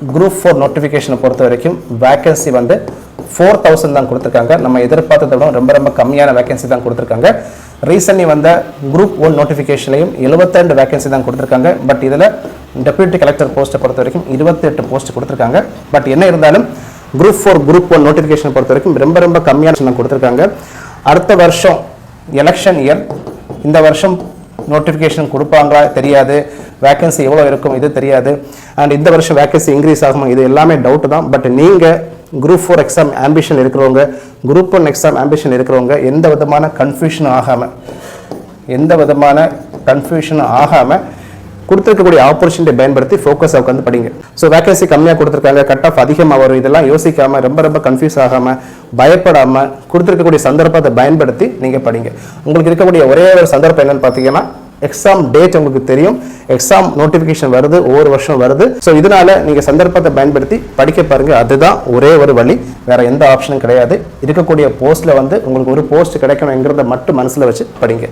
Group 4 நோட்டிஃபிகேஷனை பொறுத்த வரைக்கும் வேகன்சி வந்து 4000 தான் கொடுத்துருக்காங்க. நம்ம எதிர்பார்த்ததை விட ரொம்ப ரொம்ப கம்மியான வேகன்சி தான் கொடுத்துருக்காங்க. ரீசன்ட்லி வந்த குரூப் 1 நோட்டிஃபிகேஷன்லையும் 72 வேகன்சி தான் கொடுத்துருக்காங்க. பட் இதில் டெப்யூட்டி கலெக்டர் போஸ்ட்டை பொறுத்த வரைக்கும் 28 போஸ்ட் கொடுத்துருக்காங்க. பட் என்ன இருந்தாலும் குரூப் 4 குரூப் 1 நோட்டிஃபிகேஷனை பொறுத்த வரைக்கும் ரொம்ப ரொம்ப கம்மியான கொடுத்துருக்காங்க. அடுத்த வருஷம் எலெக்ஷன் இயர், இந்த வருஷம் நோட்டிஃபிகேஷன் கொடுப்பாங்களா தெரியாது, வேகன்சி எவ்வளோ இருக்கும் இது தெரியாது, அண்ட் இந்த வருஷம் வேகன்சி இன்க்ரீஸ் ஆகுமா இது எல்லாமே டவுட் தான். பட் நீங்கள் குரூப் 4 எக்ஸாம் ஆம்பிஷன் இருக்கிறவங்க, குரூப் 1 எக்ஸாம் ஆம்பிஷன் இருக்கிறவங்க எந்த விதமான கன்ஃபியூஷனும் ஆகாமல் கொடுத்துருக்கக்கூடிய ஆப்பர்ச்சுனிட்டி பயன்படுத்தி ஃபோக்கஸாக உட்காந்து படிங்க. ஸோ வேகன்சி கம்மியாக கொடுத்துருக்காங்க, கட் ஆஃப் அதிகமாக வரும், இதெல்லாம் யோசிக்காமல் ரொம்ப கன்ஃபியூஸ் ஆகாமல் பயப்படாமல் கொடுத்துருக்கக்கூடிய சந்தர்ப்பத்தை பயன்படுத்தி நீங்கள் படிங்க. உங்களுக்கு இருக்கக்கூடிய ஒரே ஒரு சந்தர்ப்பம் என்னன்னு பார்த்தீங்கன்னா எக்ஸாம் டேட் உங்களுக்கு தெரியும், எக்ஸாம் நோட்டிஃபிகேஷன் வருது, ஒவ்வொரு வருஷம் வருது. ஸோ இதனால நீங்கள் சந்தர்ப்பத்தை பயன்படுத்தி படிக்க பாருங்க. அதுதான் ஒரே ஒரு வழி, வேற எந்த ஆப்ஷனும் கிடையாது. இருக்கக்கூடிய போஸ்ட்ல வந்து உங்களுக்கு ஒரு போஸ்ட் கிடைக்கணுங்கிறத மட்டும் மனசில் வச்சு படிங்க.